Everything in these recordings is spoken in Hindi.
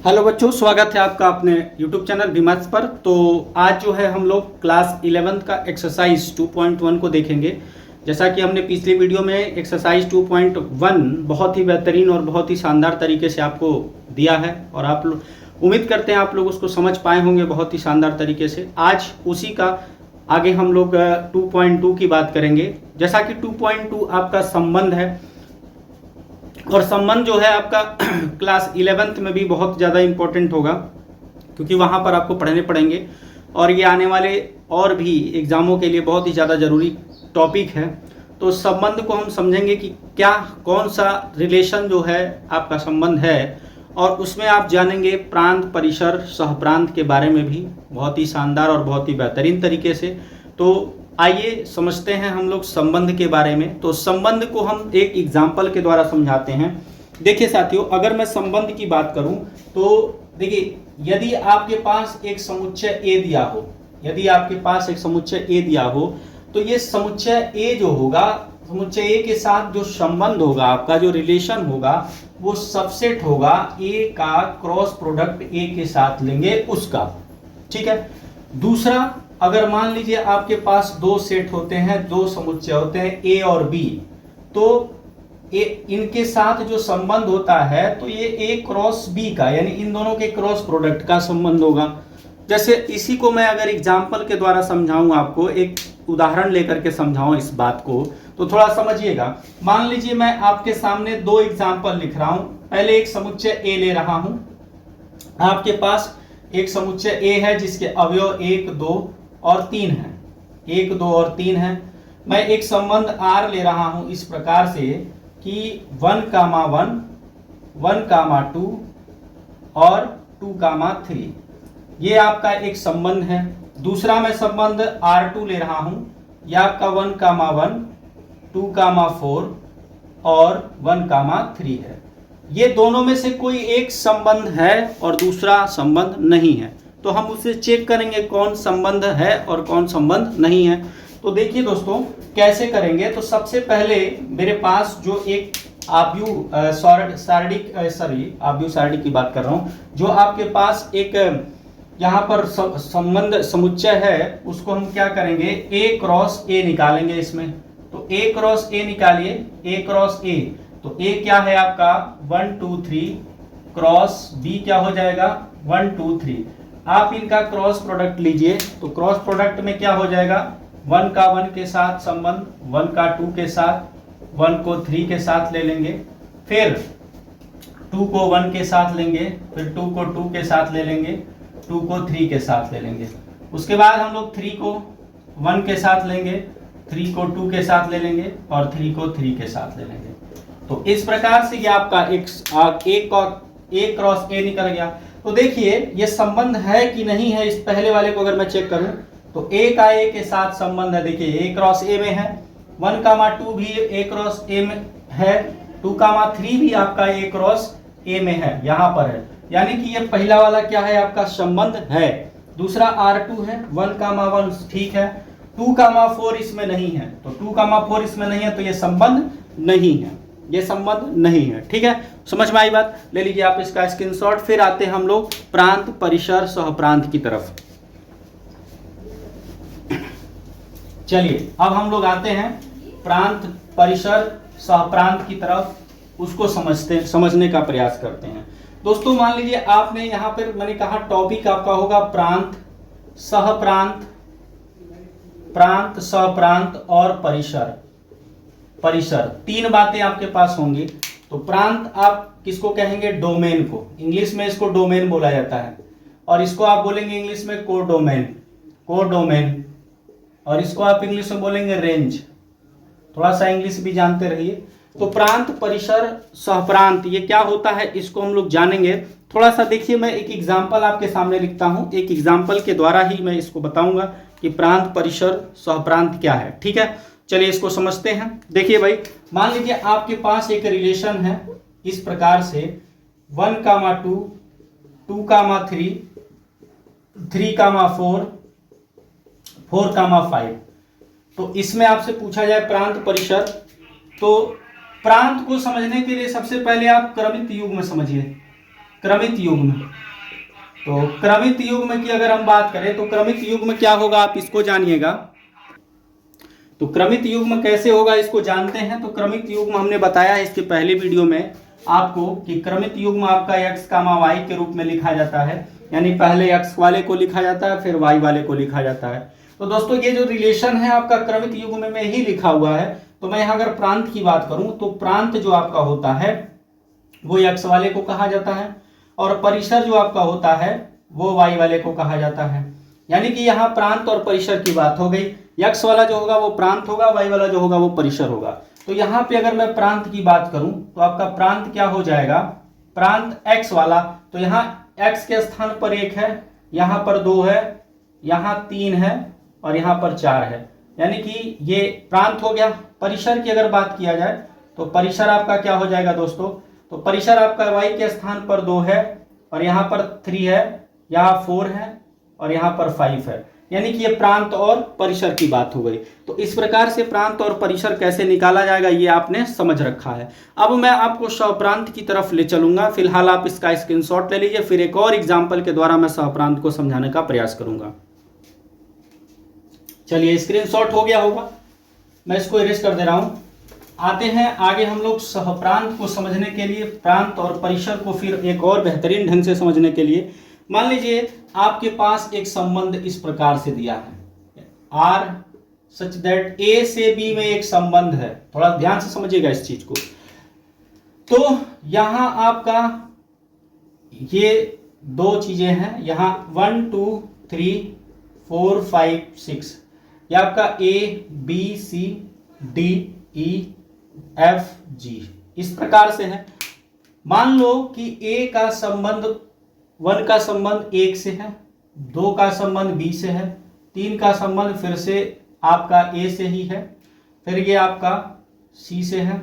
हेलो बच्चों, स्वागत है आपका अपने YouTube चैनल बीमार्स पर। तो आज जो है हम लोग क्लास 11th का एक्सरसाइज 2.1 को देखेंगे। जैसा कि हमने पिछली वीडियो में एक्सरसाइज 2.1 बहुत ही बेहतरीन और बहुत ही शानदार तरीके से आपको दिया है और आप लोग उम्मीद करते हैं आप लोग उसको समझ पाए होंगे बहुत ही शानदार तरीके से। आज उसी का आगे हम लोग 2.2 की बात करेंगे। जैसा कि 2.2 आपका संबंध है और संबंध जो है आपका क्लास 11th में भी बहुत ज़्यादा इम्पोर्टेंट होगा, क्योंकि वहाँ पर आपको पढ़ने पड़ेंगे और ये आने वाले और भी एग्ज़ामों के लिए बहुत ही ज़्यादा ज़रूरी टॉपिक है। तो संबंध को हम समझेंगे कि क्या कौन सा रिलेशन जो है आपका संबंध है, और उसमें आप जानेंगे प्रांत, परिसर, सहप्रांत के बारे में भी बहुत ही शानदार और बहुत ही बेहतरीन तरीके से। तो आइए समझते हैं हम लोग संबंध के बारे में। तो संबंध को हम एक एग्जाम्पल के द्वारा समझाते हैं। देखिए साथियों, अगर मैं संबंध की बात करूं तो देखिए, यदि आपके पास एक समुच्चय ए दिया हो, यदि आपके पास एक समुच्चय ए दिया हो, तो ये समुच्चय ए जो होगा, समुच्चय ए के साथ जो संबंध होगा, आपका जो रिलेशन होगा, वो सबसेट होगा ए का क्रॉस प्रोडक्ट ए के साथ लेंगे उसका। ठीक है। दूसरा, अगर मान लीजिए आपके पास दो सेट होते हैं, दो समुच्चय होते हैं ए और बी, तो इनके साथ जो संबंध होता है तो ये ए क्रॉस बी का, यानी इन दोनों के क्रॉस प्रोडक्ट का संबंध होगा। जैसे इसी को मैं अगर एग्जाम्पल के द्वारा समझाऊं, आपको एक उदाहरण लेकर के समझाऊं इस बात को, तो थोड़ा समझिएगा। मान लीजिए मैं आपके सामने दो एग्जाम्पल लिख रहा हूं। पहले एक समुच्चय ए ले रहा हूं। आपके पास एक समुच्चय ए है जिसके अवयव 1, 2 और 3 है। 1, 2 और 3 है। मैं एक संबंध आर ले रहा हूं इस प्रकार से कि 1,1, 1,2 और 2,3, ये आपका एक संबंध है। दूसरा मैं संबंध R2 ले रहा हूं, यह आपका 1,1, 2,4 और 1,3 है। ये दोनों में से कोई एक संबंध है और दूसरा संबंध नहीं है, तो हम उसे चेक करेंगे कौन संबंध है और कौन संबंध नहीं है। तो देखिए दोस्तों, कैसे करेंगे। तो सबसे पहले मेरे पास जो एक आव्यूह सारणी की बात कर रहा हूं, जो आपके पास एक यहाँ पर संबंध समुच्चय है, उसको हम क्या करेंगे, ए क्रॉस ए निकालेंगे इसमें। तो ए क्रॉस ए निकालिए, ए क्रॉस ए। तो ए क्या है आपका 1, 2, 3, क्रॉस बी क्या हो जाएगा 1, 2, 3। आप इनका क्रॉस प्रोडक्ट लीजिए, तो क्रॉस प्रोडक्ट में क्या हो जाएगा, 1 का 1 के साथ संबंध, 1 का 2 के साथ, 1 को 3 के साथ ले लेंगे, फिर 2 को 1 के साथ लेंगे, फिर 2 को 2 के साथ ले लेंगे, 2 को 3 के साथ ले लेंगे। उसके बाद हम लोग 3 को 1 के साथ लेंगे, 3 को 2 के साथ ले लेंगे और 3 को 3 के साथ ले लेंगे। तो इस प्रकार से ये आपका एक क्रॉस ए निकल गया। तो देखिए ये संबंध है कि नहीं है। इस पहले वाले को अगर मैं चेक करूं तो ए का ए के साथ संबंध है। देखिए ए क्रॉस ए में है, 1,2 भी ए क्रॉस ए में है, 2,3 भी आपका ए क्रॉस ए में है, यहां पर है। यानी कि ये पहला वाला क्या है, आपका संबंध है। दूसरा R2 है, 1,1 ठीक है, 2,4 इसमें नहीं है। तो 2,4 इसमें नहीं है, तो ये संबंध नहीं है, ये संबंध नहीं है। ठीक है, समझ में आई बात। ले लीजिए आप इसका स्क्रीनशॉट। फिर आते हैं हम लोग प्रांत, परिसर, सहप्रांत की तरफ। चलिए अब हम लोग आते हैं प्रांत, परिसर, सहप्रांत की तरफ, उसको समझने का प्रयास करते हैं। दोस्तों मान लीजिए आपने यहां पर, मैंने कहा टॉपिक आपका होगा प्रांत, सहप्रांत, प्रांत, सहप्रांत और परिसर। परिसर, तीन बातें आपके पास होंगी। तो प्रांत आप किसको कहेंगे, डोमेन को। इंग्लिश में इसको डोमेन बोला जाता है, और इसको आप बोलेंगे इंग्लिश में कोडोमेन, कोडोमेन, और इसको आप इंग्लिश में बोलेंगे रेंज। थोड़ा सा इंग्लिश भी जानते रहिए। तो प्रांत, परिसर, सहप्रांत, ये क्या होता है इसको हम लोग जानेंगे। थोड़ा सा देखिए, मैं एक एग्जाम्पल आपके सामने लिखता हूं, एक एग्जाम्पल के द्वारा ही मैं इसको बताऊंगा कि प्रांत, परिसर, सहप्रांत क्या है। ठीक है, चलिए इसको समझते हैं। देखिए भाई, मान लीजिए आपके पास एक रिलेशन है इस प्रकार से 1,2, 2,3, 3,4, 4,5। तो इसमें आपसे पूछा जाए प्रांत, परिसर, तो प्रांत को समझने के लिए सबसे पहले आप क्रमित युग में समझिए। क्रमित युग्म। तो क्रमित युग्म की अगर हम बात करें तो क्रमित युग्म क्या होगा आप इसको जानिएगा। तो क्रमित युग्म कैसे होगा इसको जानते हैं। तो क्रमित युग्म हमने बताया है इसके पहले वीडियो में आपको कि क्रमित युग्म आपका x, y के रूप में लिखा जाता है, यानी पहले x वाले को लिखा जाता है फिर y वाले को लिखा जाता है। तो दोस्तों ये जो रिलेशन है आपका क्रमित युग्म में ही लिखा हुआ है। तो मैं यहाँ अगर प्रांत की बात करूं तो प्रांत जो आपका होता है वो x वाले को कहा जाता है और परिसर जो आपका होता है वो y वाले को कहा जाता है। यानी कि यहाँ प्रांत और परिसर की बात हो गई। x वाला जो होगा वो प्रांत होगा, y वाला जो होगा वो परिसर होगा। तो यहाँ पे अगर मैं प्रांत की बात करूं तो आपका प्रांत क्या हो जाएगा, प्रांत x वाला। तो यहाँ x के स्थान पर 1 है, यहाँ पर 2 है, यहाँ 3 है और यहाँ पर 4 है, यानी कि ये प्रांत हो गया। परिसर की अगर बात किया जाए तो परिसर आपका क्या हो जाएगा दोस्तों, तो परिसर आपका y के स्थान पर 2 है और यहाँ पर 3 है, यहाँ 4 है और यहाँ पर 5 है, यानी कि ये प्रांत और परिसर की बात हो गई। तो इस प्रकार से प्रांत और परिसर कैसे निकाला जाएगा ये आपने समझ रखा है। अब मैं आपको सहप्रांत की तरफ ले चलूंगा। फिलहाल आप इसका स्क्रीनशॉट ले लीजिए, फिर एक और एग्जाम्पल के द्वारा मैं सहप्रांत को समझाने का प्रयास करूंगा। चलिए स्क्रीनशॉट हो गया होगा, मैं इसको इरेज कर दे रहा हूं। आते हैं आगे हम लोग सहप्रांत को समझने के लिए, प्रांत और परिसर को फिर एक और बेहतरीन ढंग से समझने के लिए। मान लीजिए आपके पास एक संबंध इस प्रकार से दिया है, आर सच दैट ए से बी में एक संबंध है। थोड़ा ध्यान से समझिएगा इस चीज को। तो यहां आपका ये दो चीजें हैं, यहां 1 2 3 4 5 6, ये आपका A B C D E F G इस प्रकार से है। मान लो कि ए का संबंध 1 का संबंध 1 से है, 2 का संबंध बी से है, 3 का संबंध फिर से आपका ए से ही है, फिर ये आपका सी से है,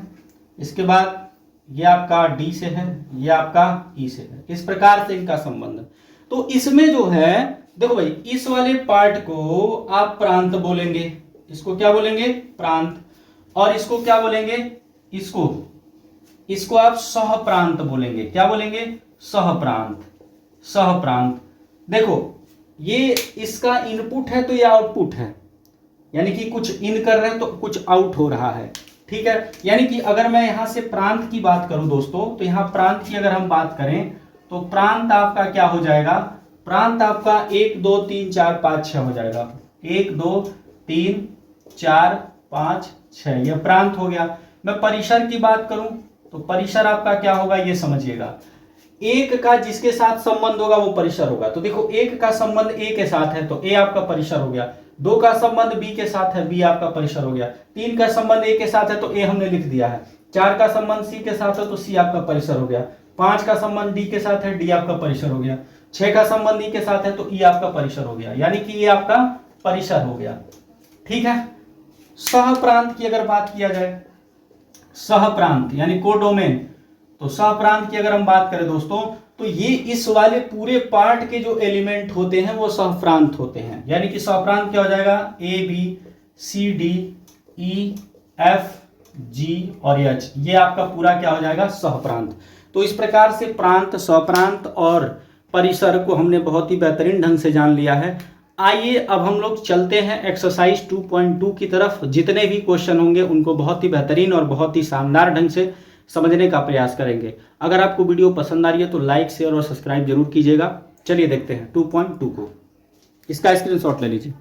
इसके बाद ये आपका डी से है, ये आपका ई से है। इस प्रकार से इनका संबंध। तो इसमें जो है देखो भाई, इस वाले पार्ट को आप प्रांत बोलेंगे, इसको क्या बोलेंगे, प्रांत। और इसको क्या बोलेंगे, इसको आप सहप्रांत बोलेंगे। क्या बोलेंगे, सहप्रांत। सहप्रांत देखो ये इसका इनपुट है तो ये आउटपुट है, यानी कि कुछ इन कर रहे हैं तो कुछ आउट हो रहा है। ठीक है, यानी कि अगर मैं यहां से प्रांत की बात करूं दोस्तों, तो यहां प्रांत की अगर हम बात करें तो प्रांत आपका क्या हो जाएगा, प्रांत आपका 1 2 3 4 5 6 हो जाएगा। 1 2 3 4 5 6 यह प्रांत हो गया। मैं परिसर की बात करूं तो परिसर आपका क्या होगा ये समझिएगा। 1 का जिसके साथ संबंध होगा वो परिसर होगा। तो देखो 1 का संबंध ए के साथ है तो ए आपका परिसर हो गया, 2 का संबंध बी के साथ है, बी आपका परिसर हो गया, 3 का संबंध ए के साथ है तो ए हमने लिख दिया है, 4 का संबंध सी के साथ है तो सी आपका परिसर हो गया, 5 का संबंध डी के साथ है, डी आपका परिसर हो गया, 6 का संबंध ई के साथ है तो ई आपका परिसर हो गया, यानी कि ये आपका परिसर हो गया। ठीक है, सहप्रांत की अगर बात किया जाए, सहप्रांत यानी कोडोमेन, तो सहप्रांत की अगर हम बात करें दोस्तों तो ये इस वाले पूरे पार्ट के जो एलिमेंट होते हैं वो सहप्रांत होते हैं। यानी कि सहप्रांत क्या हो जाएगा, A B C D E F G और एच, ये आपका पूरा क्या हो जाएगा, सहप्रांत। तो इस प्रकार से प्रांत, सहप्रांत और परिसर को हमने बहुत ही बेहतरीन ढंग से जान लिया है। आइए अब हम लोग चलते हैं एक्सरसाइज 2.2 की तरफ। जितने भी क्वेश्चन होंगे उनको बहुत ही बेहतरीन और बहुत ही शानदार ढंग से समझने का प्रयास करेंगे। अगर आपको वीडियो पसंद आ रही है तो लाइक शेयर और सब्सक्राइब जरूर कीजिएगा। चलिए देखते हैं 2.2 को, इसका स्क्रीनशॉट ले लीजिए।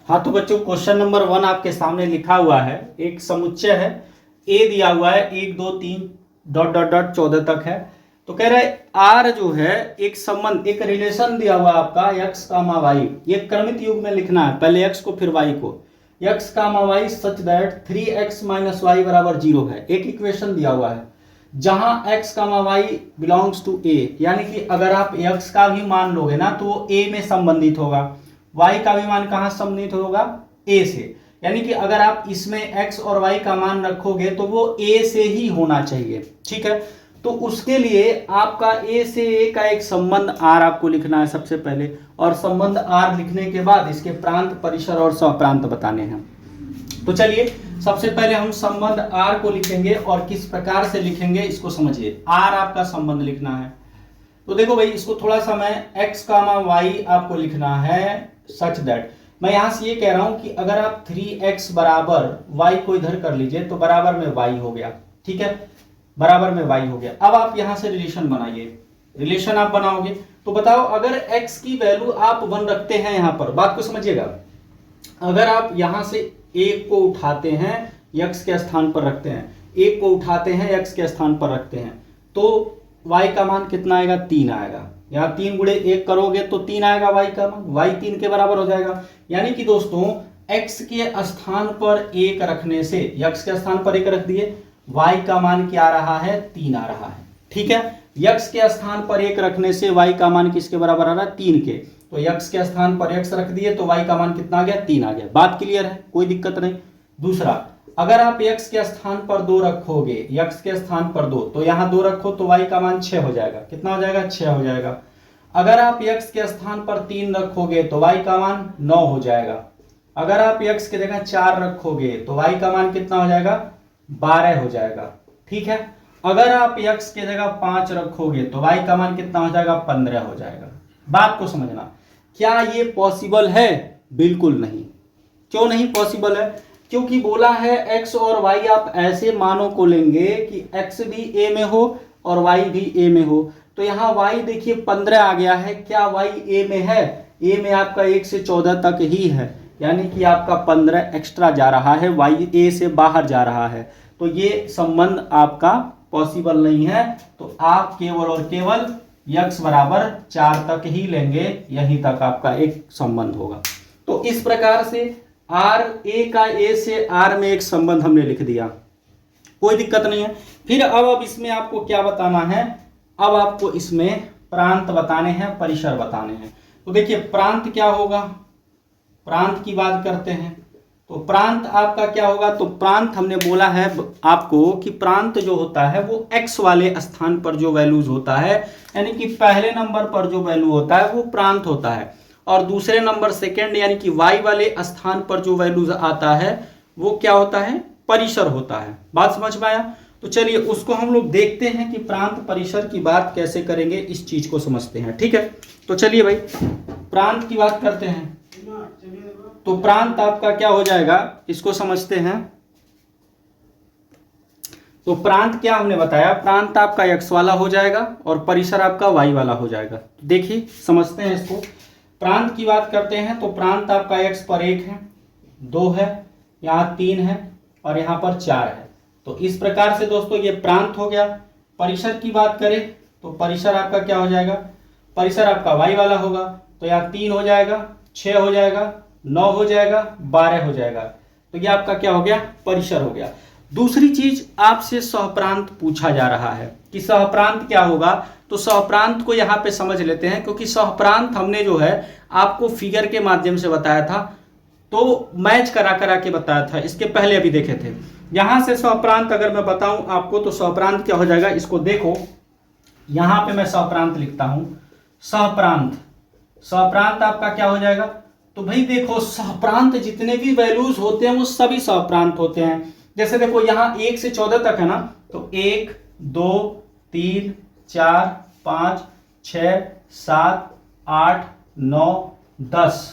हाँ तो बच्चों क्वेश्चन नंबर 1 आपके सामने लिखा हुआ है, एक समुच्चय है, ए दिया हुआ है 1 2 3 डॉट डॉट डॉट 14 तक है। तो कह रहा है आर जो है एक संबंध, एक रिलेशन दिया हुआ आपका x, y, ये क्रमित युग में लिखना है, पहले x को फिर y को, x, y such that 3x - y बराबर 0 है। एक इक्वेशन दिया हुआ है जहां x, y belongs to a, यानी कि अगर आप x का भी मान लोगे ना तो वो a में संबंधित होगा, y का भी मान कहां संबंधित होगा, a से। यानी कि अगर आप इसमें x और y का मान रखोगे तो वो a से ही होना चाहिए। ठीक है, तो उसके लिए आपका a से a का एक संबंध r आपको लिखना है सबसे पहले, और संबंध r लिखने के बाद इसके प्रांत, परिसर और सहप्रांत बताने हैं। तो चलिए सबसे पहले हम संबंध आर को लिखेंगे और किस प्रकार से लिखेंगे इसको समझिए। आर आपका संबंध लिखना है तो देखो भाई, इसको थोड़ा सा मैं x कामा वाई आपको लिखना है सच दैट, मैं यहां से ये कह रहा हूं कि अगर आप 3x बराबर y को इधर कर लीजिए तो बराबर में y हो गया, ठीक है, बराबर में y हो गया। अब आप यहां से रिलेशन बनाइए, रिलेशन आप बनाओगे तो बताओ अगर x की वैल्यू आप 1 रखते हैं, यहां पर बात को समझिएगा, अगर आप यहां से 1 को उठाते हैं x के स्थान पर रखते हैं, 1 को उठाते हैं x के स्थान पर रखते हैं तो y का मान कितना आएगा, 3 आएगा। यहाँ 3 गुणे 1 करोगे तो 3 आएगा y का मान, y 3 के बराबर हो जाएगा। यानी कि दोस्तों x के स्थान पर 1 रखने से, x के स्थान पर 1 रख दिए, y का मान क्या आ रहा है, 3 आ रहा है, ठीक है। x के स्थान पर 1 रखने से y का मान किसके बराबर आ रहा है, 3 के, तो x के स्थान पर x रख दिए तो y का मान कितना आ गया, 3 आ गया। बात क्लियर है, कोई दिक्कत नहीं। दूसरा, अगर आप x के स्थान पर 2 रखोगे, x के स्थान पर 2, तो यहां 2 रखो तो y का मान 6 हो जाएगा, कितना हो जाएगा, 6 हो जाएगा। अगर आप x के स्थान पर 3 रखोगे तो y का मान 9 हो जाएगा। अगर आप x की जगह 4 रखोगे तो y का मान कितना हो जाएगा, 12 हो जाएगा, ठीक है। अगर आप x की जगह 5 रखोगे तो y का मान कितना हो जाएगा, 15 हो जाएगा। बात को समझना, क्या ये पॉसिबल है, बिल्कुल नहीं। क्यों नहीं पॉसिबल है, क्योंकि बोला है x और y आप ऐसे मानों को लेंगे कि x भी a में हो और y भी a में हो, तो यहाँ y देखिए 15 आ गया है, क्या y a में है, a में आपका 1 से 14 तक ही है, यानी कि आपका 15 एक्स्ट्रा जा रहा है, y a से बाहर जा रहा है, तो ये संबंध आपका पॉसिबल नहीं है। तो आप केवल और केवल x बराबर 4 तक ही लेंगे, यहीं तक आपका एक संबंध होगा। तो इस प्रकार से आर ए का ए से आर में एक संबंध हमने लिख दिया, कोई दिक्कत नहीं है। फिर अब इसमें आपको क्या बताना है, अब आपको इसमें प्रांत बताने हैं, परिसर बताने हैं। तो देखिए प्रांत क्या होगा, प्रांत की बात करते हैं तो प्रांत आपका क्या होगा, तो प्रांत हमने बोला है आपको कि प्रांत जो होता है वो x वाले स्थान पर जो वैल्यूज होता है, यानी कि पहले नंबर पर जो वैल्यू होता है वो प्रांत होता है, और दूसरे नंबर सेकंड यानी कि y वाले स्थान पर जो वैल्यूज आता है वो क्या होता है, परिसर होता है। बात समझ में आया, तो चलिए उसको हम लोग देखते हैं कि प्रांत परिसर की बात कैसे करेंगे, इस चीज को समझते हैं, ठीक है। तो चलिए भाई प्रांत की बात करते हैं। तो प्रांत आपका क्या हो जाएगा, इसको समझते हैं। तो प्रांत क्या हमने बताया, प्रांत आपका x वाला हो जाएगा और परिसर आपका y वाला हो जाएगा। देखिए समझते हैं इसको। प्रांत की बात करते हैं तो प्रांत आपका x पर 1 है, 2 है, यहाँ 3 है और यहाँ पर 4 है। तो इस प्रकार से दोस्तों ये प्रांत हो गया। परिसर की बात करें तो परिसर आपका क्या हो जाएगा, परिसर आपका y वाला होगा, तो यहाँ 3 हो जाएगा, 6 हो जाएगा, 9 हो जाएगा, 12 हो जाएगा। तो ये आपका क्या हो गया, परिसर हो गया। दूसरी चीज आपसे सहप्रांत पूछा जा रहा है कि सहप्रांत क्या होगा, तो सहप्रांत को यहाँ पे समझ लेते हैं, क्योंकि सहप्रांत हमने जो है आपको फिगर के माध्यम से बताया था, तो मैच करा के बताया था, इसके पहले अभी देखे थे। यहां से सहप्रांत अगर मैं बताऊं आपको तो सहप्रांत क्या हो जाएगा, इसको देखो, यहां पे मैं सहप्रांत लिखता हूं, सहप्रांत, सहप्रांत आपका क्या हो जाएगा, तो भाई देखो सहप्रांत जितने भी वैल्यूज होते हैं वो सभी सहप्रांत होते हैं। जैसे देखो यहाँ 1 से 14 तक है ना, तो 1 2 3 4 5 6 7 8 9 10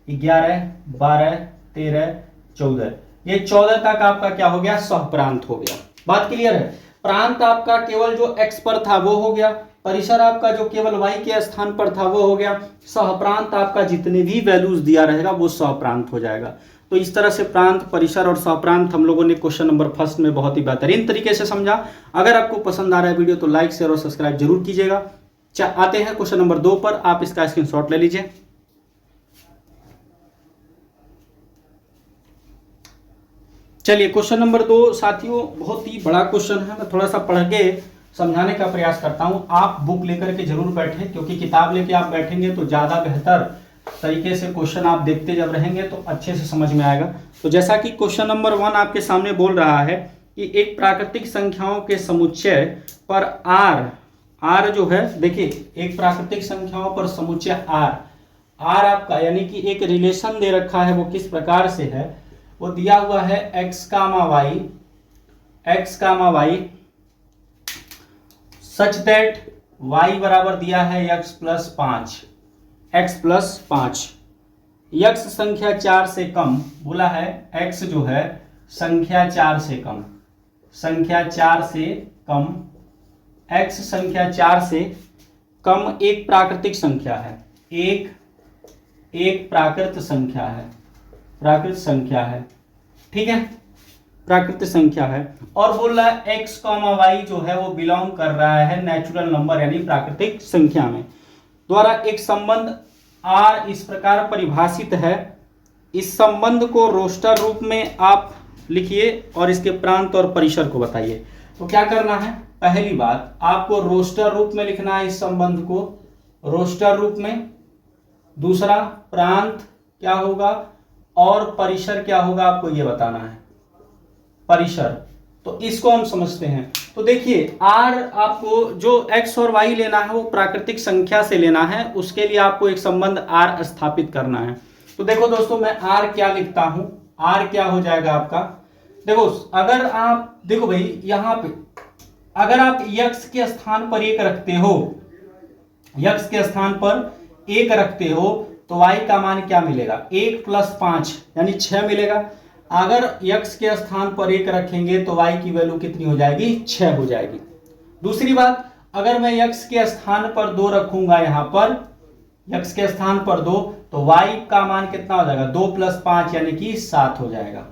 11 12 13 14, ये 14 तक आपका क्या हो गया, सहप्रांत हो गया। बात क्लियर है। प्रांत आपका केवल जो x पर था वो हो गया, परिसर आपका जो केवल y के स्थान पर था वो हो गया, सहप्रांत आपका जितने भी वैल्यूज दिया रहेगा वो सहप्रांत हो जाएगा। तो इस तरह से प्रांत, परिसर और सहप्रांत हम लोगों ने क्वेश्चन नंबर फर्स्ट में बहुत ही बेहतरीन तरीके से समझा। अगर आपको पसंद आ रहा है वीडियो तो लाइक शेयर और सब्सक्राइब जरूर कीजिएगा। आते हैं क्वेश्चन नंबर 2 पर, आप इसका स्क्रीनशॉट ले लीजिए। चलिए क्वेश्चन नंबर 2 साथियों बहुत ही बड़ा क्वेश्चन है, मैं थोड़ा सा पढ़ के समझाने का प्रयास करता हूं। आप बुक लेकर के जरूर बैठें, क्योंकि किताब लेके आप बैठेंगे तो ज्यादा बेहतर तरीके से क्वेश्चन आप देखते जब रहेंगे तो अच्छे से समझ में आएगा। तो जैसा कि क्वेश्चन नंबर 1 आपके सामने बोल रहा है कि एक प्राकृतिक संख्याओं के समुच्चय पर r जो है, देखिए एक प्राकृतिक संख्याओं पर समुच्चय r आपका यानी कि एक रिलेशन दे रखा है, वो किस प्रकार से है, वो दिया हुआ है x comma y such that y बराबर दिया है x प्लस 5, यक्स संख्या 4 से कम, बोला है x जो है संख्या 4 से कम, x संख्या 4 से कम एक प्राकृतिक संख्या है, एक प्राकृत संख्या है, ठीक है, प्राकृतिक संख्या है। और बोल रहा है x कॉमा वाई जो है वो बिलोंग कर रहा है नेचुरल नंबर यानी प्राकृतिक संख्या में, द्वारा एक संबंध R इस प्रकार परिभाषित है। इस संबंध को रोस्टर रूप में आप लिखिए और इसके प्रांत और परिसर को बताइए। तो क्या करना है, पहली बात आपको रोस्टर रूप में लिखना है इस संबंध को, रोस्टर रूप में। दूसरा प्रांत क्या होगा और परिसर क्या होगा आपको ये बताना है, परिसर। तो इसको हम समझते हैं। तो देखिए R आपको जो x और y लेना है वो प्राकृतिक संख्या से लेना है, उसके लिए आपको एक संबंध R स्थापित करना है। तो देखो दोस्तों मैं R क्या लिखता हूं, R क्या हो जाएगा आपका, देखो अगर आप देखो भाई यहां पे अगर आप x के स्थान पर 1 रखते हो, x के स्थान पर 1 रखते हो तो y का मान क्या मिलेगा, 1 प्लस 5 यानी 6 मिलेगा। अगर x के स्थान पर 1 रखेंगे तो y की वैल्यू कितनी हो जाएगी, 6 हो जाएगी। दूसरी बात अगर मैं x के स्थान पर 2 रखूंगा, यहां पर x के स्थान पर 2 तो y का मान कितना हो जाएगा, 2 प्लस 5 यानी कि 7 हो जाएगा,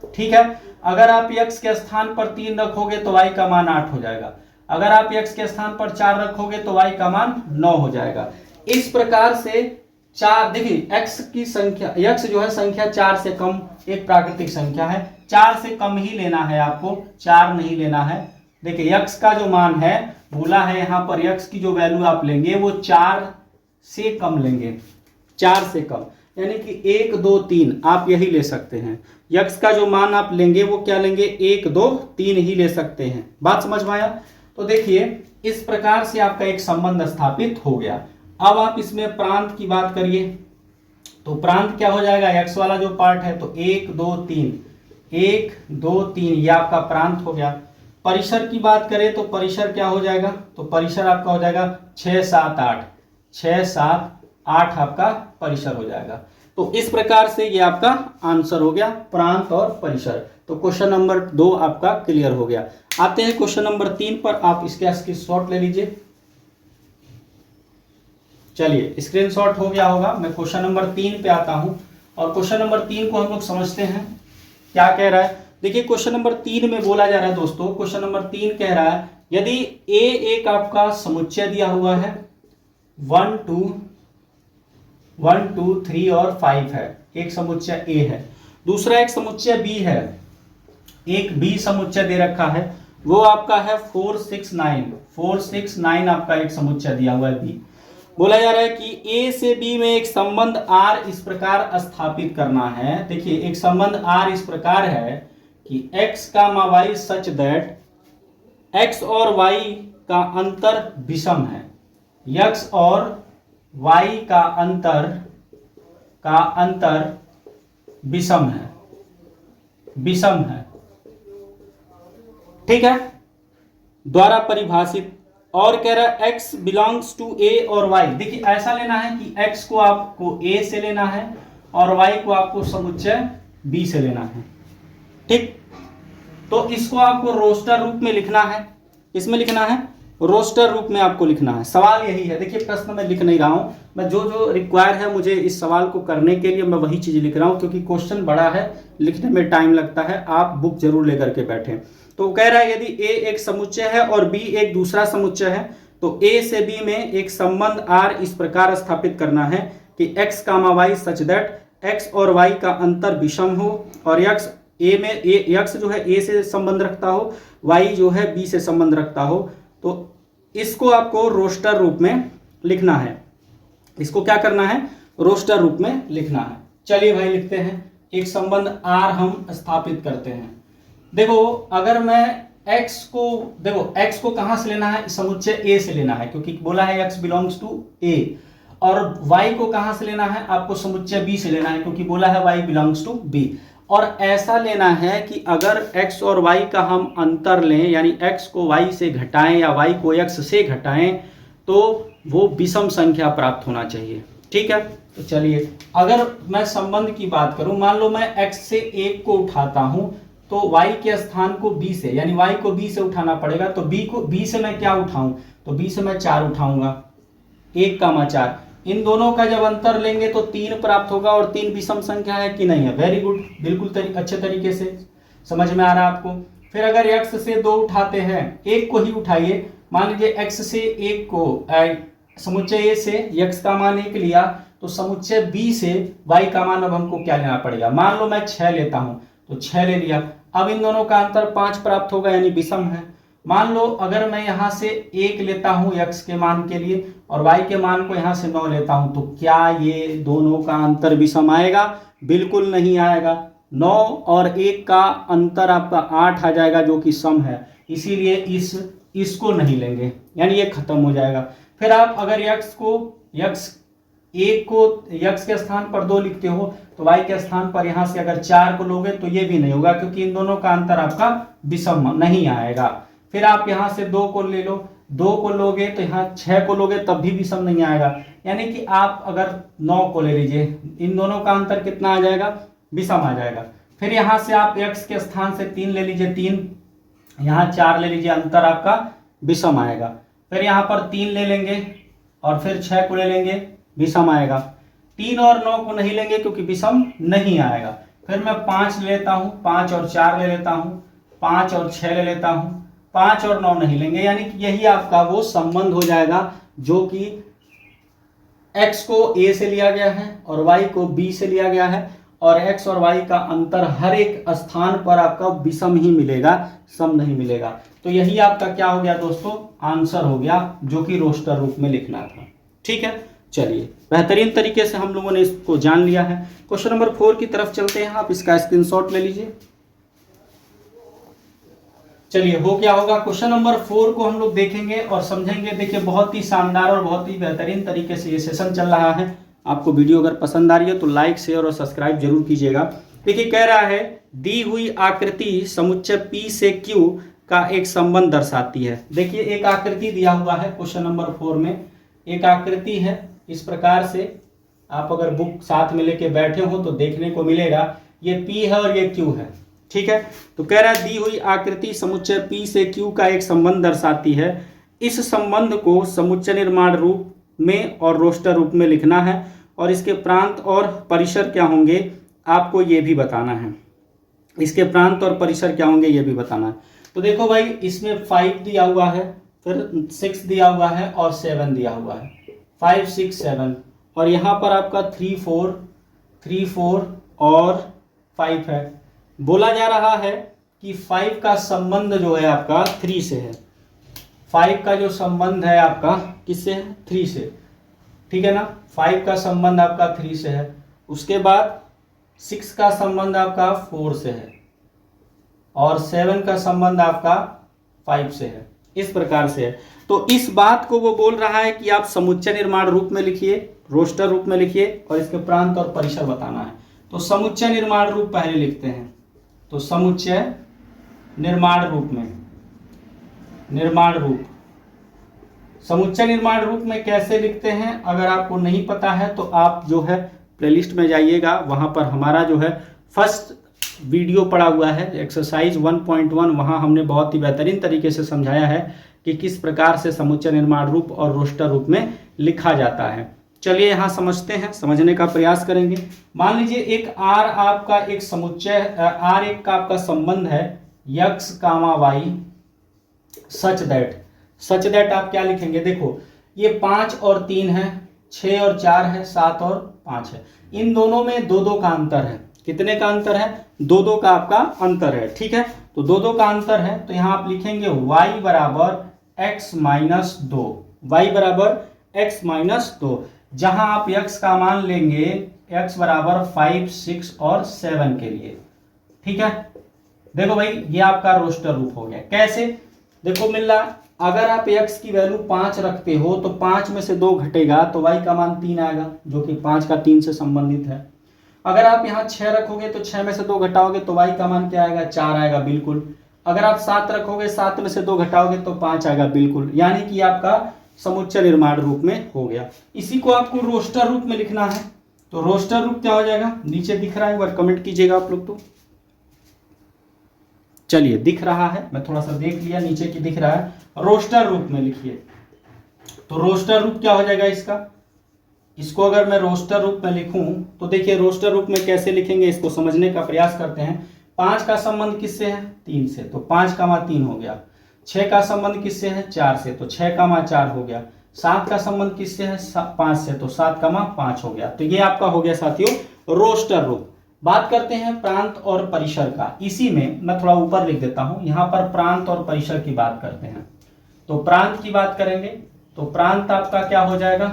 ठीक है। अगर आप x के स्थान पर 3 रखोगे तो y का मान 8 हो जाएगा। अगर आप x के स्थान पर 4 रखोगे तो y का मान 9 हो जाएगा। इस प्रकार से 4 देखिए x की संख्या, x जो है संख्या 4 से कम एक प्राकृतिक संख्या है, 4 से कम ही लेना है आपको, 4 नहीं लेना है। देखिए x का जो मान है बोला है यहाँ पर x की जो वैल्यू आप लेंगे वो 4 से कम लेंगे, 4 से कम यानी कि 1 2 3 आप यही ले सकते हैं। x का जो मान आप लेंगे वो क्या लेंगे, 1 2 3 ही ले सकते हैं। बात समझ में आया। तो देखिए इस प्रकार से आपका एक संबंध स्थापित हो गया। अब आप इसमें प्रांत की बात करिए तो प्रांत क्या हो जाएगा, x वाला जो पार्ट है तो 1 2 3 1 2 3 ये आपका प्रांत हो गया। परिसर की बात करें तो परिसर क्या हो जाएगा, तो परिसर आपका हो जाएगा 6 7 8, 6 7 8 आपका परिसर हो जाएगा। तो इस प्रकार से ये आपका आंसर हो गया, प्रांत और परिसर। तो क्वेश्चन नंबर 2 आपका क्लियर हो गया। आते हैं क्वेश्चन नंबर 3 पर, आप इसके स्क्रीनशॉट ले लीजिए। चलिए स्क्रीनशॉट हो गया होगा। मैं क्वेश्चन नंबर 3 पे आता हूं और क्वेश्चन नंबर 3 को हम लोग समझते हैं क्या कह रहा है। देखिए क्वेश्चन नंबर 3 में बोला जा रहा है दोस्तों, क्वेश्चन नंबर 3 कह रहा है यदि a एक आपका समुच्चय दिया हुआ है 1 2 3 और 5 है, एक समुच्चय a है, दूसरा एक समुच्चय b है, एक b समुच्चय दे रखा है वो आपका है 4 6 9 आपका एक समुच्चय दिया हुआ है b। बोला जा रहा है कि A से B में एक संबंध R इस प्रकार स्थापित करना है। देखिए एक संबंध R इस प्रकार है कि x comma y such that x और y का अंतर विषम है, x और y का अंतर विषम है, ठीक है, द्वारा परिभाषित। और कह रहा है x बिलोंग्स टू a और y। देखिए ऐसा लेना है कि x को आपको a से लेना है और y को आपको समुच्चय b से लेना है, ठीक। तो इसको आपको रोस्टर रूप में लिखना है, इसमें लिखना है रोस्टर रूप में आपको लिखना है। सवाल यही है, देखिए प्रश्न मैं लिख नहीं रहा हूं, मैं जो रिक्वायर है मुझे इस सवाल को करने के लिए मैं वही चीज लिख रहा हूं, क्योंकि क्वेश्चन बड़ा है, लिखने में टाइम लगता है, आप बुक जरूर लेकर के बैठें। तो कह रहा है यदि a एक समुच्चय है और b एक दूसरा समुच्चय है तो a से b में एक संबंध r इस प्रकार स्थापित करना है कि x comma y such that x और y का अंतर विषम हो और x जो है a से संबंध रखता हो, y जो है b से संबंध रखता हो। तो इसको आपको रोस्टर रूप में लिखना है, इसको क्या करना है, रोस्टर रूप में लिखना है। चलिए भाई लिखते हैं, एक संबंध r हम स्थापित करते हैं। देखो अगर मैं x को कहां से लेना है, समुच्चय a से लेना है, क्योंकि बोला है x बिलोंग्स टू a। और y को कहां से लेना है, आपको समुच्चय b से लेना है, क्योंकि बोला है y बिलोंग्स टू b। और ऐसा लेना है कि अगर x और y का हम अंतर लें, यानी x को y से घटाएं या y को x से घटाएं, तो वो विषम संख्या प्राप्त होना चाहिए। ठीक है, तो चलिए अगर मैं संबंध की बात करूं, मान लो मैं x से 1 को उठाता हूं तो y के स्थान को b से, यानी y को b से उठाना पड़ेगा। तो b से मैं क्या उठाऊं, तो b से मैं 4 उठाऊंगा, 1,4। इन दोनों का जब अंतर लेंगे तो 3 प्राप्त होगा, और 3 विषम संख्या है कि नहीं है? वेरी गुड, बिल्कुल अच्छे तरीके से समझ में आ रहा है आपको। फिर अगर x से 2 उठाते हैं, 1 को ही उठाइए, मान लीजिए x से 1 को समुच्चय a से x का मान 1 लिया, तो समुच्चय b से y का मान अब हमको क्या लेना पड़ेगा? मान लो मैं 6 लेता हूं तो 6 ले लिया। अब इन दोनों का अंतर 5 प्राप्त होगा, यानी विषम है। मान लो अगर मैं यहां से 1 लेता हूं x के मान के लिए और y के मान को यहां से 9 लेता हूं, तो क्या ये दोनों का अंतर विषम आएगा? बिल्कुल नहीं आएगा। 9 और 1 का अंतर आपका 8 आ जाएगा, जो कि सम है, इसीलिए इसको नहीं लेंगे, यानी ये खत्म हो जाएगा। फिर आप अगर x के स्थान पर 2 लिखते हो तो y के स्थान पर यहां से अगर 4 को लोगे तो ये भी नहीं होगा, क्योंकि इन दोनों का अंतर आपका विषम नहीं आएगा। फिर आप यहां से 2 को ले लो, 2 को लोगे तो यहाँ 6 को लोगे तब भी विषम नहीं आएगा। यानी कि आप अगर 9 को ले लीजिए, इन दोनों का अंतर कितना आ जाएगा? विषम आ जाएगा। फिर यहां से आप x के स्थान से 3 ले लीजिए, 3 यहाँ 4 ले लीजिए, अंतर आपका विषम आएगा। फिर यहाँ पर 3 ले लेंगे और फिर 6 को ले लेंगे, विषम आएगा। 3 और 9 को नहीं लेंगे क्योंकि विषम नहीं आएगा। फिर मैं 5 लेता हूँ, 5 और 4 ले लेता हूँ, 5 और 6 ले लेता हूँ, 5 और 9 नहीं लेंगे, यानी कि यही आपका वो संबंध हो जाएगा जो कि x को a से लिया गया है और y को b से लिया गया है, और x और y का अंतर हर एक स्थान पर आपका विषम ही मिलेगा, सम नहीं मिलेगा। तो यही आपका क्या हो गया दोस्तों? आंसर हो गया, जो कि रोस्टर रूप में लिखना था। ठीक है, चलिए बेहतरीन तरीके से हम लोगों ने इसको जान लिया है। क्वेश्चन नंबर 4 की तरफ चलते हैं, आप इसका स्क्रीनशॉट ले लीजिए। चलिए हो क्या होगा, क्वेश्चन नंबर 4 को हम लोग देखेंगे और समझेंगे। देखिए बहुत ही शानदार और बहुत ही बेहतरीन तरीके से ये सेशन चल रहा है। आपको वीडियो अगर पसंद आ रही है तो लाइक, शेयर और सब्सक्राइब जरूर कीजिएगा। देखिए कह रहा है दी हुई आकृति समुच्चय P से Q का एक संबंध दर्शाती है। देखिए एक आकृति दिया हुआ है क्वेश्चन नंबर 4 में, एक आकृति है इस प्रकार से। आप अगर बुक साथ में लेके बैठे हो तो देखने को मिलेगा, ये P है और ये Q है। ठीक है, तो कह रहा है दी हुई आकृति समुच्चय P से Q का एक संबंध दर्शाती है। इस संबंध को समुच्चय निर्माण रूप में और रोस्टर रूप में लिखना है, और इसके प्रांत और परिसर क्या होंगे आपको ये भी बताना है। इसके प्रांत और परिसर क्या होंगे ये भी बताना है। तो देखो भाई, इसमें 5 दिया हुआ है, फिर 6 दिया हुआ है और 7 दिया हुआ है, 5, 6, 7, और यहाँ पर आपका 3, 4 और 5 है। बोला जा रहा है कि 5 का संबंध जो है आपका 3 से है। 5 का जो संबंध है आपका किससे है? 3 से। ठीक है ना, 5 का संबंध आपका 3 से है। उसके बाद 6 का संबंध आपका 4 से है, और 7 का संबंध आपका 5 से है। इस प्रकार से है। तो इस बात को वो बोल रहा है कि आप समुच्चय निर्माण रूप में लिखिए, रोस्टर रूप में लिखिए, और इसके प्रांत और परिसर बताना है। तो समुच्चय निर्माण रूप पहले लिखते हैं। तो समुच्चय निर्माण रूप में, समुच्चय निर्माण रूप में कैसे लिखते हैं अगर आपको नहीं पता है तो आप जो है प्लेलिस्ट में जाइएगा, वहां पर हमारा जो है फर्स्ट वीडियो पड़ा हुआ है एक्सरसाइज 1.1, वहां हमने बहुत ही बेहतरीन तरीके से समझाया है कि किस प्रकार से समुच्चय निर्माण रूप और रोस्टर रूप में लिखा जाता है। चलिए यहाँ समझते हैं, समझने का प्रयास करेंगे। मान लीजिए एक R आपका एक समुच्चय, R एक का आपका संबंध है x, y सच दैट आप क्या लिखेंगे? देखो ये 5 और 3 है, 6 और 4 है, 7 और 5 है। इन दोनों में 2-2 का अंतर है। कितने का अंतर है? 2-2 का आपका अंतर है। ठीक है, तो 2-2 का अंतर है, तो यहाँ आप लिखेंगे y बराबर x माइनस 2, y बराबर x माइनस 2, जहां आप x का मान लेंगे x बराबर 5, 6 और 7 के लिए। ठीक है, देखो भाई ये आपका रोस्टर रूप हो गया। कैसे? देखो मिल रहा, अगर आप x की वैल्यू 5 रखते हो तो 5 में से 2 घटेगा तो y का मान 3 आएगा, जो कि 5 का 3 से संबंधित है। अगर आप यहाँ 6 रखोगे तो 6 में से 2 घटाओगे तो y का मान क्या आएगा, 4 आएगा बिल्कुल। अगर आप 7 रखोगे, 7 में से 2 घटाओगे तो 5 आएगा बिल्कुल। यानी कि आपका समुच्चय निर्माण रूप में हो गया। इसी को आपको रोस्टर रूप में लिखना है। तो रोस्टर रूप क्या हो जाएगा, नीचे दिख रहा है, एक बार कमेंट कीजिएगा आप लोग। तो चलिए दिख रहा है, मैं थोड़ा सा देख लिया, नीचे की दिख रहा है, रोस्टर रूप में लिखिए। तो रोस्टर रूप क्या हो जाएगा इसका, इसको अगर मैं रोस्टर रूप में लिखूं तो देखिए रोस्टर रूप में कैसे लिखेंगे, इसको समझने का प्रयास करते हैं। 5 का संबंध किससे है, 3 से, तो 5 का मान 3 हो गया। 6 का संबंध किससे है, 4 से, तो 6 का मान 4 हो गया। 7 का संबंध किससे है, 5 से, तो 7 का मान 5 हो गया। तो ये आपका हो गया साथियों रोस्टर रूप। बात करते हैं प्रांत और परिसर का। इसी में मैं थोड़ा ऊपर लिख देता हूं, यहां पर प्रांत और परिसर की बात करते हैं। तो प्रांत की बात करेंगे तो प्रांत आपका क्या हो जाएगा,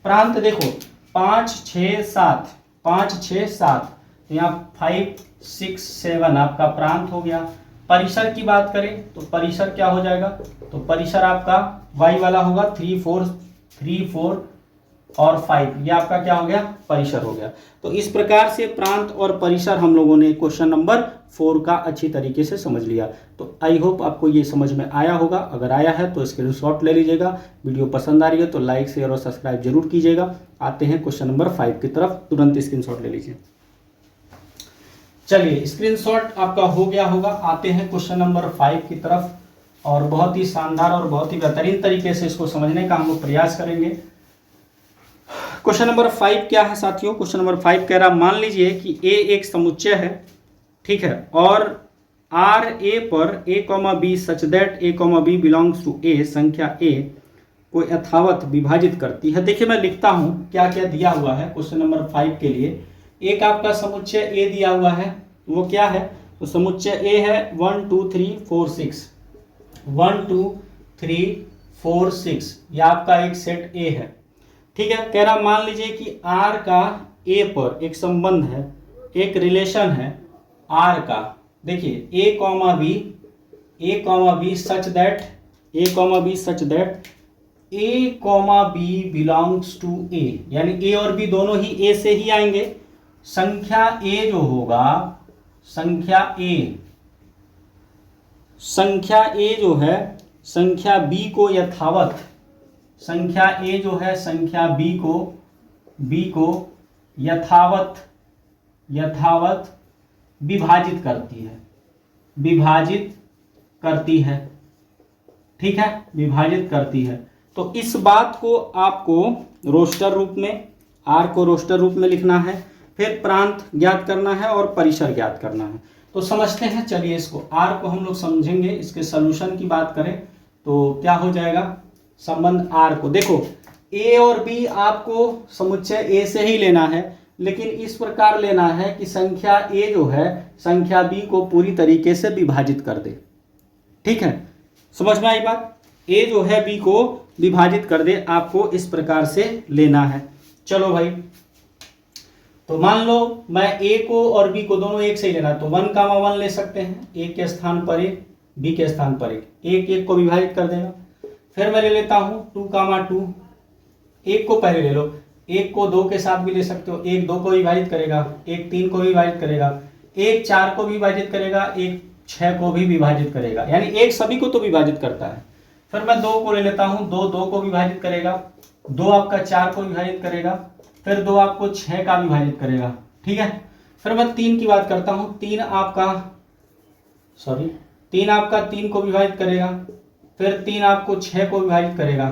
प्रांत देखो 5 6 7, 5 6 7, तो यहाँ 5 6 7 आपका प्रांत हो गया। परिसर की बात करें तो परिसर क्या हो जाएगा, तो परिसर आपका y वाला होगा 3 4 और 5, ये आपका क्या हो गया, परिसर हो गया। तो इस प्रकार से प्रांत और परिसर हम लोगों ने क्वेश्चन नंबर 4 का अच्छी तरीके से समझ लिया। तो आई होप आपको ये समझ में आया होगा। अगर आया है तो स्क्रीनशॉट ले लीजिएगा। वीडियो पसंद आ रही है तो लाइक शेयर और सब्सक्राइब जरूर कीजिएगा। आते हैं क्वेश्चन नंबर 5 की तरफ, तुरंत स्क्रीनशॉट ले लीजिए। चलिए स्क्रीनशॉट आपका हो गया होगा। आते हैं क्वेश्चन नंबर 5 की तरफ, और बहुत ही शानदार और बहुत ही बेहतरीन तरीके से इसको समझने का हम लोग प्रयास करेंगे। क्वेश्चन नंबर 5 क्या है साथियों, क्वेश्चन नंबर 5 कह रहा, मान लीजिए कि A एक समुच्चय है, ठीक है, और R A पर A, B such that A, B belongs to A, संख्या A को यथावत विभाजित करती है। देखिए मैं लिखता हूं क्या क्या दिया हुआ है क्वेश्चन नंबर 5 के लिए। एक आपका समुच्चय A दिया हुआ है, वो क्या है, तो समुच्चय A है 1 2 3 4 6, 1 2 3 4 6, ये आपका एक सेट A है, ठीक है। कह रहा मान लीजिए कि R का A पर एक संबंध है, एक रिलेशन है R का, देखिए A, B such that A, B belongs to A, यानी A और B दोनों ही A से ही आएंगे। संख्या A जो होगा, संख्या A जो है संख्या B को यथावत, संख्या A जो है संख्या B को यथावत विभाजित करती है, ठीक है, विभाजित करती है। तो इस बात को आपको रोस्टर रूप में, R को रोस्टर रूप में लिखना है, फिर प्रांत ज्ञात करना है और परिसर ज्ञात करना है। तो समझते हैं, चलिए इसको R को हम लोग समझेंगे। इसके सॉल्यूशन की बात करें तो क्या हो जाएगा, संबंध R को देखो A और B आपको समुच्चय A से ही लेना है, लेकिन इस प्रकार लेना है कि संख्या A जो है संख्या B को पूरी तरीके से विभाजित कर दे, ठीक है, समझ में आई बात। A जो है B को विभाजित कर दे, आपको इस प्रकार से लेना है। चलो भाई, तो मान लो मैं A को और B को दोनों एक से ही लेना, तो 1, 1 ले सकते हैं, A के स्थान पर 1, B के स्थान पर 1, 1 को विभाजित कर देगा। फिर मैं ले लेता हूं 2, 2, 1 को पहले ले लो, 1 को 2 के साथ भी ले सकते हो, 1 2 को विभाजित करेगा, 1 3 को विभाजित करेगा, 1 4 को विभाजित करेगा, 1 6 को भी विभाजित करेगा, यानी 1 सभी को तो विभाजित करता है। फिर मैं 2 को ले लेता हूं, 2 को विभाजित करेगा, 2 आपका 4 को विभाजित करेगा, फिर 2 आपको 6 का विभाजित करेगा, ठीक है। फिर मैं 3 की बात करता हूं, 3 आपका 3 को विभाजित करेगा, फिर 3 आपको 6 को विभाजित करेगा।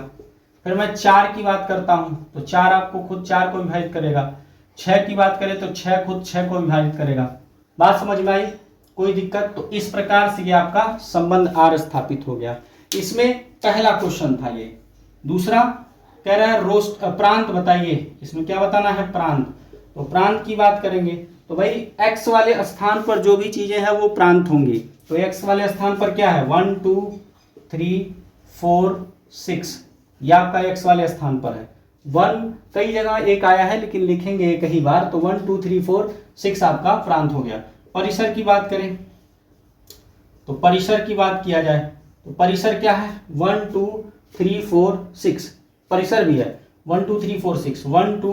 फिर मैं 4 की बात करता हूं तो 4 आपको खुद 4 को विभाजित करेगा। 6 की बात करें तो 6 खुद 6 को विभाजित करेगा। बात समझ में आई, कोई दिक्कत? तो इस प्रकार से ये आपका संबंध R स्थापित हो गया। इसमें पहला क्वेश्चन था ये। दूसरा कह रहा है प्रांत बताइए, इसमें क्या बताना है, प्रांत। तो प्रांत की बात करेंगे तो भाई x वाले स्थान पर जो भी चीजें हैं वो प्रांत होंगी। तो x वाले स्थान पर क्या है, 1 2 3 4 6, यह आपका x वाले स्थान पर है। 1 कई जगह एक आया है लेकिन लिखेंगे एक ही बार, तो 1 2 3 4 6 आपका प्रांत हो गया। परिसर की बात करें तो परिसर की बात किया जाए तो परिसर क्या है, 1 2 3 4 6 परिसर भी है, 1 2 3 4 6, 1 2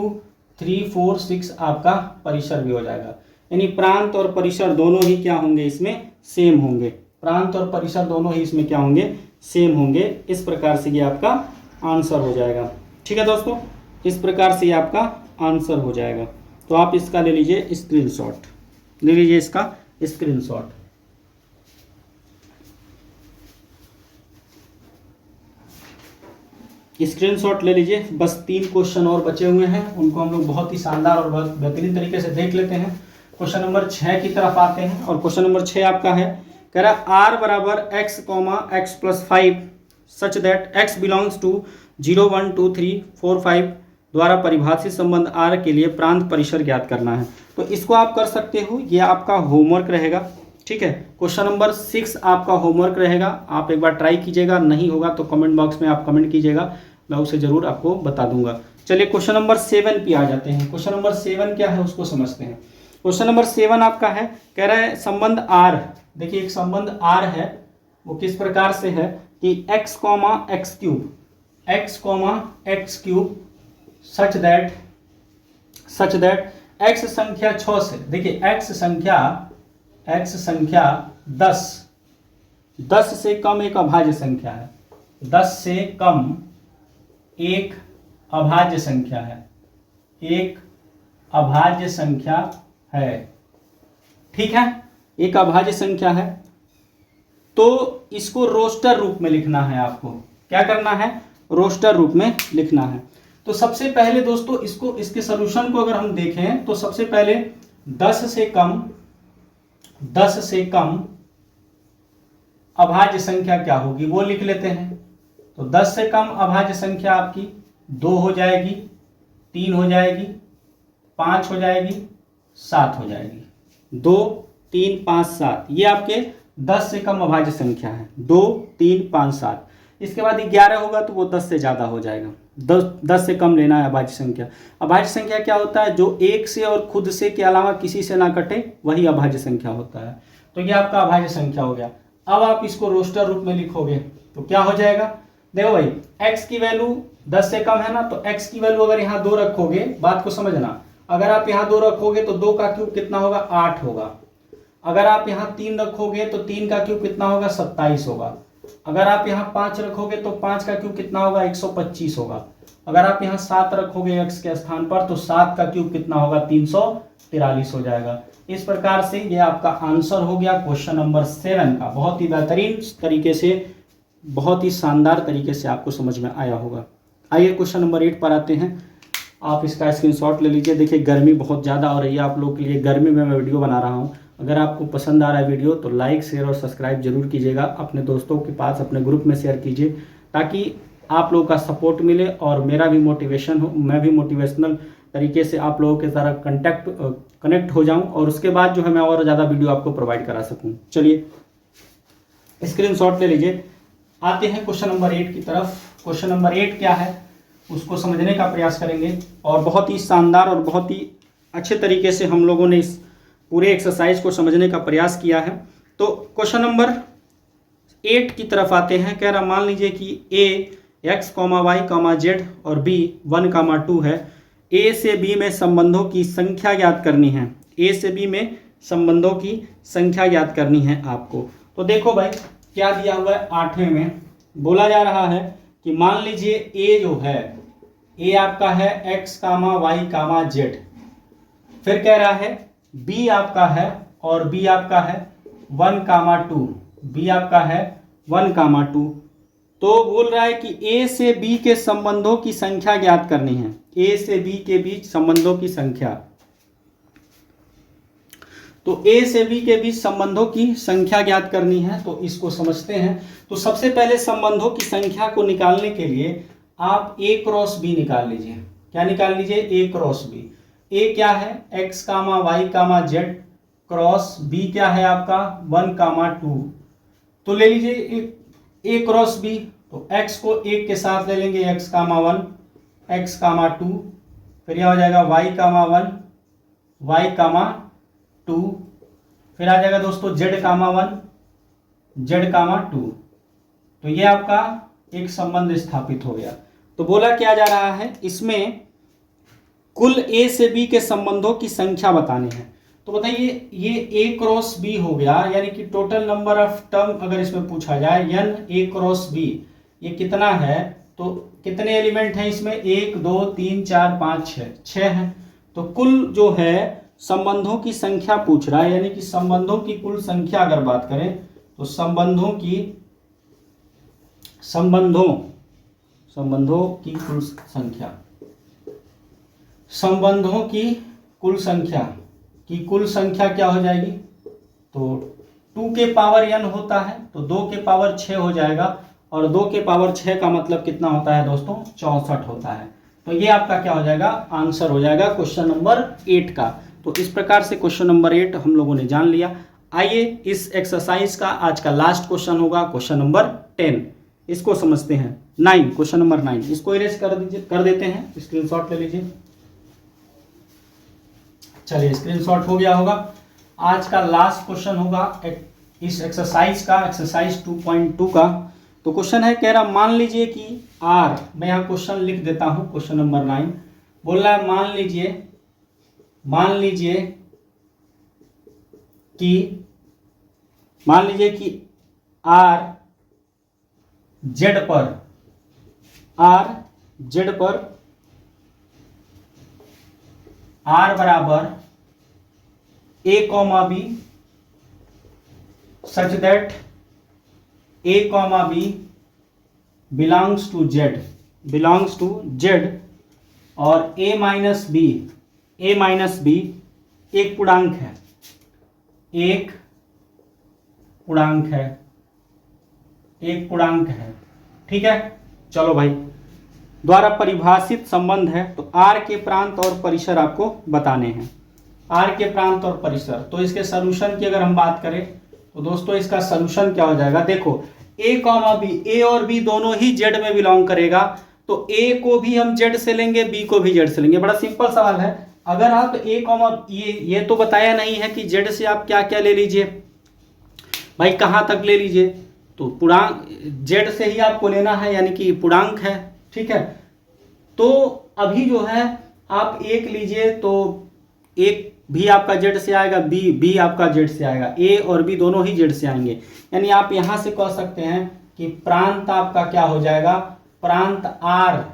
3, 4, 6 आपका परिसर भी हो जाएगा। यानी प्रांत और परिसर दोनों ही क्या होंगे, इसमें सेम होंगे। प्रांत और परिसर दोनों ही इसमें क्या होंगे, सेम होंगे। इस प्रकार से ये आपका आंसर हो जाएगा। ठीक है दोस्तों, इस प्रकार से ये आपका आंसर हो जाएगा। तो आप इसका ले लीजिए स्क्रीनशॉट, ले लीजिए इसका स्क्रीनशॉट। स्क्रीनशॉट ले लीजिए। बस 3 क्वेश्चन और बचे हुए हैं, उनको हम लोग बहुत ही शानदार और बहुत बेहतरीन तरीके से देख लेते हैं। क्वेश्चन नंबर 6 की तरफ आते हैं और क्वेश्चन नंबर 6 आपका है, कह रहा r बराबर x, x+5 such that x belongs to 0, 1, 2, 3, 4, 5 द्वारा परिभाषित संबंध r के लिए प्रांत परिसर ज्ञात करना है। तो इसको आप कर सकते हो, ये आपका होमवर्क रहेगा। ठीक है, क्वेश्चन नंबर 6 आपका होमवर्क रहेगा। आप एक बार ट्राई कीजिएगा, नहीं होगा तो कमेंट बॉक्स में आप कमेंट कीजिएगा, मैं उसे जरूर आपको बता दूंगा। चलिए क्वेश्चन नंबर 7 पे आ जाते हैं। क्वेश्चन नंबर 7 क्या है उसको समझते हैं। क्वेश्चन नंबर 7 आपका है, कह रहा है संबंध r। देखिए एक संबंध r है, वो किस प्रकार से है कि x, x cube such that x संख्या 6 से, देखिए x संख्या 10 से कम एक अभाज्य संख्या है। 10 से कम एक अभाज्य संख्या है, एक अभाज्य संख्या है। ठीक है, एक अभाज्य संख्या है। तो इसको रोस्टर रूप में लिखना है आपको। क्या करना है, रोस्टर रूप में लिखना है। तो सबसे पहले दोस्तों इसके सॉल्यूशन को अगर हम देखें तो सबसे पहले 10 से कम अभाज्य संख्या क्या होगी वो लिख लेते हैं। तो 10 से कम अभाज्य संख्या आपकी 2 हो जाएगी, 3 हो जाएगी, 5 हो जाएगी, 7 हो जाएगी। 2, 3, 5, 7 ये आपके 10 से कम अभाज्य संख्या है। 2, 3, 5, 7। इसके बाद 11 होगा तो वो 10 से ज़्यादा हो जाएगा। 10 से कम लेना है अभाज्य संख्या। अभाज्य संख्या क्या होता है, जो एक से और खुद से के अलावा किसी से ना कटे वही अभाज्य संख्या होता है। तो ये आपका अभाज्य संख्या हो गया। अब आप इसको रोस्टर रूप में लिखोगे तो क्या हो जाएगा, देखो भाई x की वैल्यू 10 से कम है ना, तो x की वैल्यू अगर यहाँ 2 रखोगे, बात को समझना, अगर आप यहाँ 2 रखोगे तो 2 का क्यूब कितना होगा, 8 होगा। अगर आप यहाँ 3 रखोगे तो 3 का क्यूब कितना होगा, 27 होगा। अगर आप यहाँ 5 रखोगे तो 5 का क्यूब कितना होगा, 125 होगा। अगर आप यहाँ 7 रखोगे x के स्थान पर तो 7 का क्यूब कितना होगा, 343 हो जाएगा। इस प्रकार से ये आपका आंसर हो गया क्वेश्चन नंबर 7 का। बहुत ही बेहतरीन तरीके से, बहुत ही शानदार तरीके से आपको समझ में आया होगा। आइए क्वेश्चन नंबर 8 पर आते हैं। आप इसका स्क्रीनशॉट ले लीजिए। देखिए गर्मी बहुत ज़्यादा हो रही है, आप लोग के लिए गर्मी में मैं वीडियो बना रहा हूँ। अगर आपको पसंद आ रहा है वीडियो तो लाइक, शेयर और सब्सक्राइब जरूर कीजिएगा। अपने दोस्तों के पास, अपने ग्रुप में शेयर कीजिए ताकि आप लोगों का सपोर्ट मिले और मेरा भी मोटिवेशन हो, मैं भी मोटिवेशनल तरीके से आप लोगों के साथ कनेक्ट हो जाऊं और उसके बाद जो है मैं और ज़्यादा वीडियो आपको प्रोवाइड करा सकूं। चलिए स्क्रीनशॉट ले लीजिए। आते हैं क्वेश्चन नंबर 8 की तरफ। क्वेश्चन नंबर 8 क्या है उसको समझने का प्रयास करेंगे और बहुत ही शानदार और बहुत ही अच्छे तरीके से हम लोगों ने इस पूरे एक्सरसाइज को समझने का प्रयास किया है। तो क्वेश्चन नंबर 8 की तरफ आते हैं। कह रहा मान लीजिए कि a x, y, z और b 1, 2 है। a से b में संबंधों की संख्या ज्ञात करनी है। a से b में संबंधों की संख्या ज्ञात करनी है आपको। तो देखो भाई क्या दिया हुआ है, 8वें में बोला जा रहा है कि मान लीजिए a जो है, a आपका है x, y, z। फिर कह रहा है b आपका है और b आपका है 1, 2। b आपका है 1, 2। तो बोल रहा है कि a से b के संबंधों की संख्या ज्ञात करनी है। a से b के बीच संबंधों की संख्या। तो a से b के बीच संबंधों की संख्या ज्ञात करनी है। तो इसको समझते हैं। तो सबसे पहले संबंधों की संख्या को निकालने के लिए आप a क्रॉस b निकाल लीजिए। क्या निकाल लीजिए, a क्रॉस b। a क्या है x, y, z cross b क्या है आपका 1, 2। तो ले लीजिए a क्रॉस b। तो x को 1 के साथ ले लेंगे, x, 1, x, 2। फिर यह हो जाएगा y, 1, y, 2। फिर आ जाएगा दोस्तों z, 1, z, 2। तो ये आपका एक संबंध स्थापित हो गया। तो बोला क्या जा रहा है, इसमें कुल ए से बी के संबंधों की संख्या बताने हैं। तो बताइए ये ए क्रॉस बी हो गया, यानी कि टोटल नंबर ऑफ टर्म अगर इसमें पूछा जाए एन ए क्रॉस बी, ये कितना है, तो कितने एलिमेंट हैं इसमें, 1 2 3 4 5 6, 6 है। तो कुल जो है संबंधों की संख्या पूछ रहा है, यानी कि संबंधों की कुल संख्या अगर बात करें तो संबंधों की कुल संख्या, संबंधों की कुल संख्या क्या हो जाएगी, तो 2 के पावर n होता है तो 2 के पावर 6 हो जाएगा, और 2 के पावर 6 का मतलब कितना होता है दोस्तों, 64 होता है। तो ये आपका क्या हो जाएगा, आंसर हो जाएगा क्वेश्चन नंबर 8 का। तो इस प्रकार से क्वेश्चन नंबर 8 हम लोगों ने जान लिया। आइए इस एक्सरसाइज का आज का लास्ट क्वेश्चन होगा क्वेश्चन नंबर 10, इसको समझते हैं। 9, क्वेश्चन नंबर 9, इसको इरेज कर देते हैं, स्क्रीनशॉट ले लीजिए। चलिए स्क्रीनशॉट हो गया होगा। आज का लास्ट क्वेश्चन होगा इस एक्सरसाइज का, एक्सरसाइज 2.2 का। तो क्वेश्चन है, कह रहा मान लीजिए कि आर, मैं यहाँ क्वेश्चन लिख देता हूँ, क्वेश्चन नंबर 9 बोल रहा है मान लीजिए कि आर जेड पर आर बराबर A comma B such that A comma B belongs to Z, और ए माइनस बी एक पूर्णांक है, ठीक है। चलो भाई, द्वारा परिभाषित संबंध है, तो आर के प्रांत और परिसर आपको बताने हैं। आर के प्रांत और परिसर, तो इसके सॉल्यूशन की अगर हम बात करें तो दोस्तों इसका सॉल्यूशन क्या हो जाएगा, देखो ए कॉमा बी, ए और बी दोनों ही जेड में बिलोंग करेगा, तो ए को भी हम जेड से लेंगे, बी को भी जेड से लेंगे। बड़ा सिंपल सवाल है। अगर आप ए कॉमा, ये तो बताया नहीं है कि जेड से आप क्या क्या ले लीजिए भाई, कहाँ तक ले लीजिए, तो पूर्णांक जेड से ही आपको लेना है, यानी कि पूर्णांक है, ठीक है। तो अभी जो है आप एक लीजिए तो एक भी आपका जेड से आएगा, बी आपका जेड से आएगा, ए और बी दोनों ही जेड से आएंगे। यानी आप यहां से कह सकते हैं कि प्रांत आपका क्या हो जाएगा, प्रांत आर,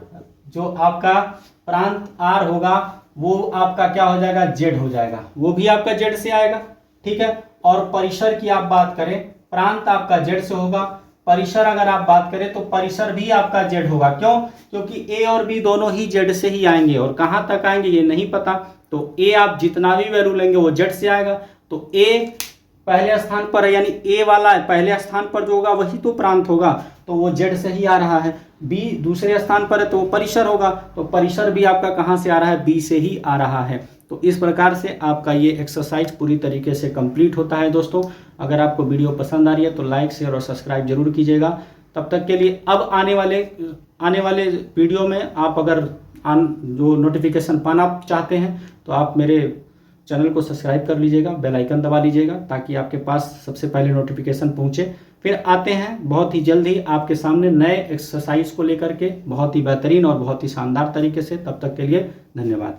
जो आपका प्रांत आर होगा वो आपका क्या हो जाएगा, जेड हो जाएगा, वो भी आपका जेड से आएगा, ठीक है। और परिसर की आप बात करें, प्रांत आपका जेड से होगा, परिसर अगर आप बात करें तो परिसर भी आपका जेड होगा। क्यों, क्योंकि ए और बी दोनों ही जेड से ही आएंगे, और कहां तक आएंगे ये नहीं पता, तो ए आप जितना भी वैल्यू लेंगे वो जेड से आएगा। तो ए पहले स्थान पर है, यानी ए वाला पहले स्थान पर जो होगा वही तो प्रांत होगा, तो वो जेड से ही आ रहा है। बी दूसरे स्थान पर है तो वो परिसर होगा, तो परिसर भी आपका कहां से आ रहा है, बी से ही आ रहा है। तो इस प्रकार से आपका ये एक्सरसाइज पूरी तरीके से कंप्लीट होता है। दोस्तों अगर आपको वीडियो पसंद आ रही है तो लाइक शेयर और सब्सक्राइब जरूर कीजिएगा। तब तक के लिए अब आने वाले वीडियो में आप अगर जो नोटिफिकेशन पाना चाहते हैं तो आप मेरे चैनल को सब्सक्राइब कर लीजिएगा, बेल आइकन दबा लीजिएगा, ताकि आपके पास सबसे पहले नोटिफिकेशन पहुंचे। फिर आते हैं बहुत ही जल्द ही आपके सामने नए एक्सरसाइज को लेकर के, बहुत ही बेहतरीन और बहुत ही शानदार तरीके से। तब तक के लिए धन्यवाद।